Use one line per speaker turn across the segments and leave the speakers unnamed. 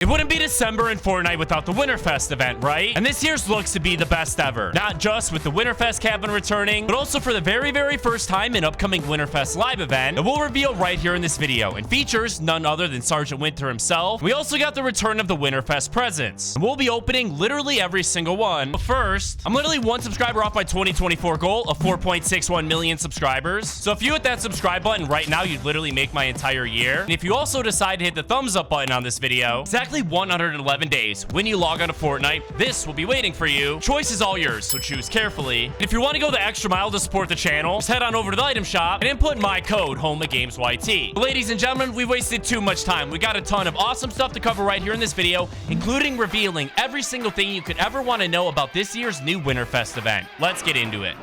It wouldn't be December in Fortnite without the Winterfest event, right? And this year's looks to be the best ever. Not just with the Winterfest cabin returning, but also for the very first time in upcoming Winterfest live event that we'll reveal right here in this video, and features none other than Sergeant Winter himself. We also got the return of the Winterfest Presents, and we'll be opening literally every single one. But first, I'm literally one subscriber off my 2024 goal of 4.61 million subscribers. So if you hit that subscribe button right now, you'd literally make my entire year. And if you also decide to hit the thumbs up button on this video, exactly 111 days when you log on to Fortnite, this will be waiting for you. Choice is all yours, so choose carefully. And if you want to go the extra mile to support the channel, just head on over to the item shop and input my code HOMEAGAMESYT. But ladies and gentlemen, we wasted too much time. We got a ton of awesome stuff to cover right here in this video, including revealing every single thing you could ever want to know about this year's new Winterfest event. Let's get into it.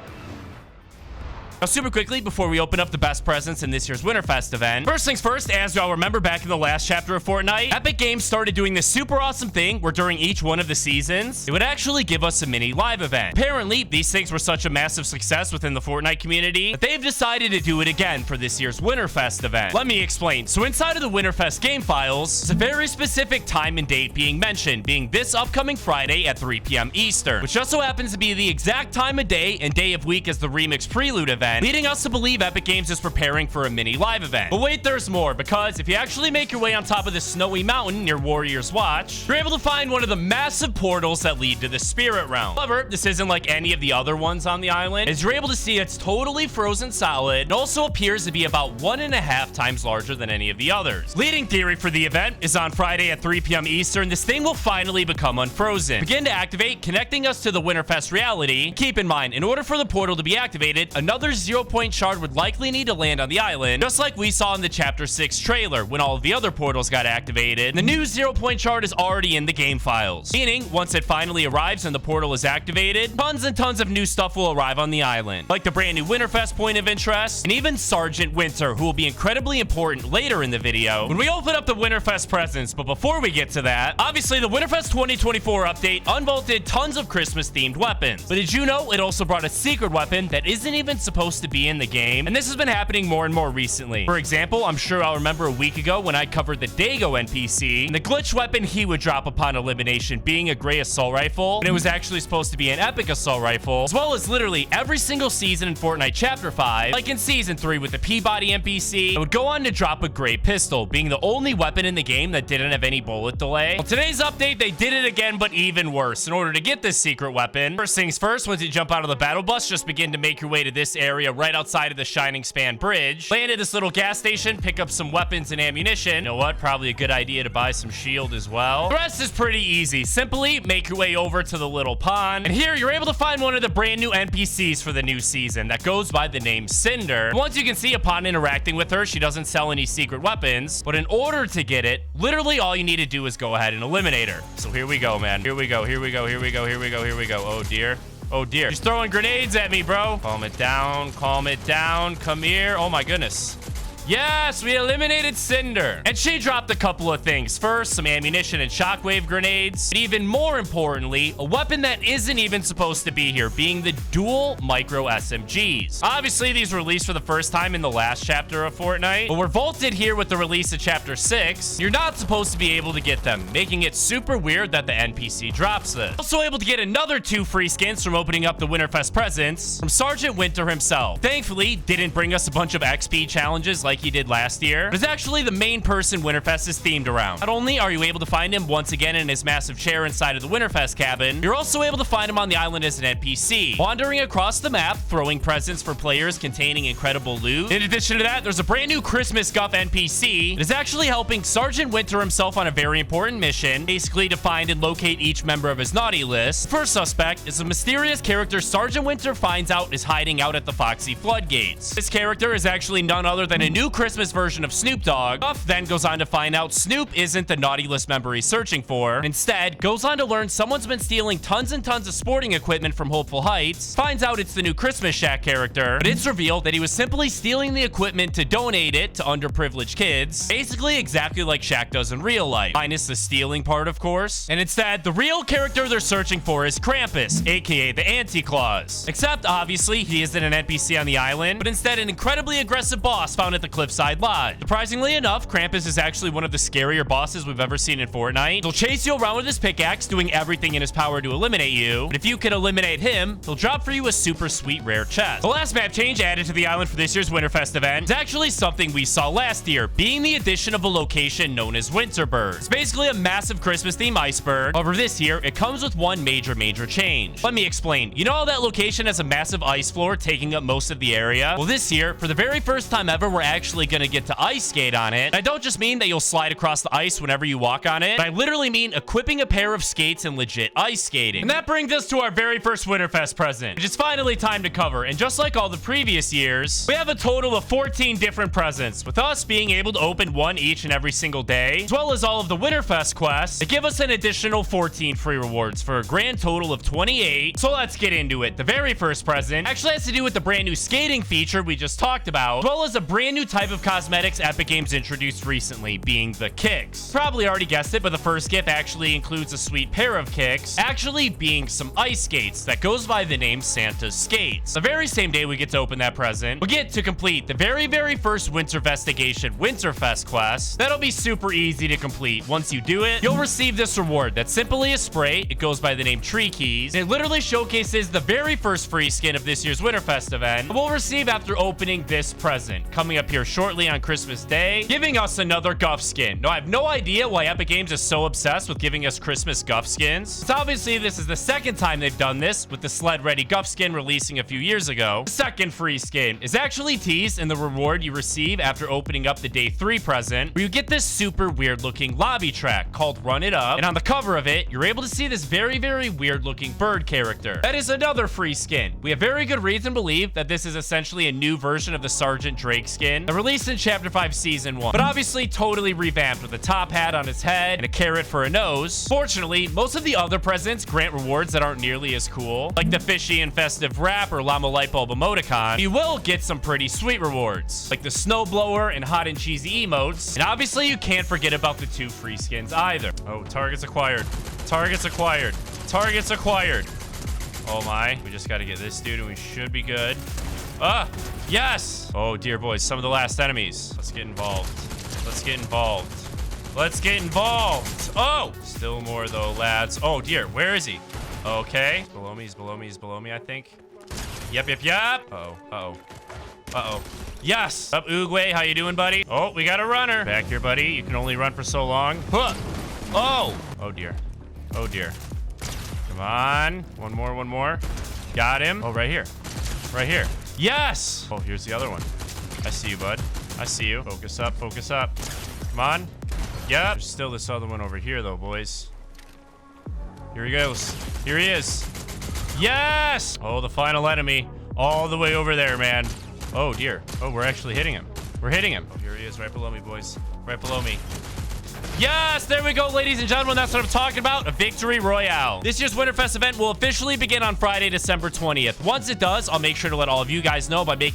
Now, super quickly, before we open up the best presents in this year's Winterfest event, first things first, as y'all remember back in the last chapter of Fortnite, Epic Games started doing this super awesome thing where during each one of the seasons, it would actually give us a mini live event. Apparently, these things were such a massive success within the Fortnite community that they've decided to do it again for this year's Winterfest event. Let me explain. So inside of the Winterfest game files, there's a very specific time and date being mentioned, being this upcoming Friday at 3 p.m. Eastern, which just so happens to be the exact time of day and day of week as the Remix Prelude event, leading us to believe Epic Games is preparing for a mini live event. But wait, there's more, because if you actually make your way on top of this snowy mountain near Warrior's Watch, you're able to find one of the massive portals that lead to the Spirit Realm. However, this isn't like any of the other ones on the island, as you're able to see it's totally frozen solid and also appears to be about 1.5 times larger than any of the others. Leading theory for the event is on Friday at 3 p.m. Eastern, this thing will finally become unfrozen, begin to activate, connecting us to the Winterfest reality. Keep in mind, in order for the portal to be activated, another 0.0 shard would likely need to land on the island, just like we saw in the Chapter 6 trailer when all of the other portals got activated. The new 0.0 shard is already in the game files, meaning once it finally arrives and the portal is activated, tons and tons of new stuff will arrive on the island, like the brand new Winterfest point of interest, and even Sergeant Winter, who will be incredibly important later in the video when we open up the Winterfest presents. But before we get to that, obviously the Winterfest 2024 update unvaulted tons of Christmas themed weapons, but did you know it also brought a secret weapon that isn't even supposed to be in the game? And this has been happening more and more recently. For example, I'm sure I'll remember a week ago when I covered the Dago NPC and the glitch weapon he would drop upon elimination being a gray assault rifle, and it was actually supposed to be an epic assault rifle, as well as literally every single season in Fortnite Chapter 5, like in Season 3 with the Peabody NPC, it would go on to drop a gray pistol, being the only weapon in the game that didn't have any bullet delay. Well, today's update, they did it again, but even worse. In order to get this secret weapon, first things first, once you jump out of the battle bus, just begin to make your way to this area right outside of the Shining Span Bridge, land at this little gas station, pick up some weapons and ammunition. You know what? Probably a good idea to buy some shield as well. The rest is pretty easy. Simply make your way over to the little pond, and here you're able to find one of the brand new NPCs for the new season that goes by the name Cinder. And once you can see upon interacting with her, she doesn't sell any secret weapons, but in order to get it, literally all you need to do is go ahead and eliminate her. So here we go, man. Here we go. Here we go. Here we go. Here we go. Here we go. Oh dear. Oh dear. She's throwing grenades at me, bro. Calm it down. Calm it down. Come here. Oh my goodness. Yes, we eliminated Cinder. And she dropped a couple of things. First, some ammunition and shockwave grenades. But even more importantly, a weapon that isn't even supposed to be here, being the dual micro SMGs. Obviously, these were released for the first time in the last chapter of Fortnite, but were vaulted here with the release of Chapter 6. You're not supposed to be able to get them, making it super weird that the NPC drops this. Also able to get another 2 free skins from opening up the Winterfest presents from Sergeant Winter himself. Thankfully, didn't bring us a bunch of XP challenges like he did last year, but it's actually the main person Winterfest is themed around. Not only are you able to find him once again in his massive chair inside of the Winterfest cabin, you're also able to find him on the island as an NPC, wandering across the map, throwing presents for players containing incredible loot. In addition to that, there's a brand new Christmas Guff NPC that is actually helping Sergeant Winter himself on a very important mission, basically to find and locate each member of his naughty list. The first suspect is a mysterious character Sergeant Winter finds out is hiding out at the Foxy Floodgates. This character is actually none other than a new Christmas version of Snoop Dogg. Guff then goes on to find out Snoop isn't the naughty list member he's searching for. Instead, goes on to learn someone's been stealing tons and tons of sporting equipment from Hopeful Heights, finds out it's the new Christmas Shack character, but it's revealed that he was simply stealing the equipment to donate it to underprivileged kids, basically exactly like Shaq does in real life, minus the stealing part, of course. And instead, the real character they're searching for is Krampus, aka the Anti-Claus. Except, obviously, he isn't an NPC on the island, but instead an incredibly aggressive boss found at the Cliffside Lodge. Surprisingly enough, Krampus is actually one of the scarier bosses we've ever seen in Fortnite. He'll chase you around with his pickaxe, doing everything in his power to eliminate you. But if you can eliminate him, he'll drop for you a super sweet rare chest. The last map change added to the island for this year's Winterfest event is actually something we saw last year, being the addition of a location known as Winterberg. It's basically a massive Christmas theme iceberg. However, this year, it comes with one major change. Let me explain. You know how that location has a massive ice floor taking up most of the area? Well, this year, for the very first time ever, we're actually going to get to ice skate on it. And I don't just mean that you'll slide across the ice whenever you walk on it, but I literally mean equipping a pair of skates and legit ice skating. And that brings us to our very first Winterfest present, which is finally time to cover. And just like all the previous years, we have a total of 14 different presents, with us being able to open one each and every single day, as well as all of the Winterfest quests that give us an additional 14 free rewards for a grand total of 28. So let's get into it. The very first present actually has to do with the brand new skating feature we just talked about, as well as a brand new type of cosmetics Epic Games introduced recently, being the kicks. Probably already guessed it, but the first gift actually includes a sweet pair of kicks, actually being some ice skates that goes by the name Santa's Skates. The very same day we get to open that present, we'll get to complete the very first Winterfestigation Winterfest quest. That'll be super easy to complete. Once you do it, you'll receive this reward that's simply a spray. It goes by the name Tree Keys. It literally showcases the very first free skin of this year's Winterfest event, we'll receive after opening this present, coming up here shortly on Christmas Day, giving us another Guff skin. Now, I have no idea why Epic Games is so obsessed with giving us Christmas Guff skins. So obviously, this is the second time they've done this, with the Sled Ready Guff skin releasing a few years ago. The second free skin is actually teased in the reward you receive after opening up the Day 3 present, where you get this super weird looking lobby track called Run It Up, and on the cover of it, you're able to see this very weird looking bird character. That is another free skin. We have very good reason to believe that this is essentially a new version of the Sergeant Drake skin that released in Chapter 5 Season 1, but obviously totally revamped with a top hat on its head and a carrot for a nose. Fortunately, most of the other presents grant rewards that aren't nearly as cool, like the fishy and festive wrap or llama light bulb emoticon. You will get some pretty sweet rewards, like the snowblower and hot and cheesy emotes. And obviously, you can't forget about the 2 free skins either. Oh, targets acquired. Targets acquired. Targets acquired. Oh my, we just got to get this dude and we should be good. Ah, yes. Oh dear boys, some of the last enemies. Let's get involved. Let's get involved. Let's get involved. Oh, still more though, lads. Oh dear, where is he? Okay, below me, he's below me, he's below me, I think. Yep. Uh-oh. Yes. Up, Oogway, how you doing, buddy? Oh, we got a runner. Back here, buddy. You can only run for so long. Huh. Oh dear. Oh dear. Come on. One more. Got him. Oh, right here. Right here. Yes. Oh, here's the other one. I see you, bud. I see you. Focus up. Come on. Yep. There's still this other one over here, though, boys. Here he goes. Here he is. Yes. Oh, the final enemy. All the way over there, man. Oh, dear. Oh, we're actually hitting him. We're hitting him. Oh, here he is right below me, boys. Right below me. Yes, there we go, ladies and gentlemen. That's what I'm talking about, a victory royale. This year's Winterfest event will officially begin on Friday, December 20th. Once it does, I'll make sure to let all of you guys know by making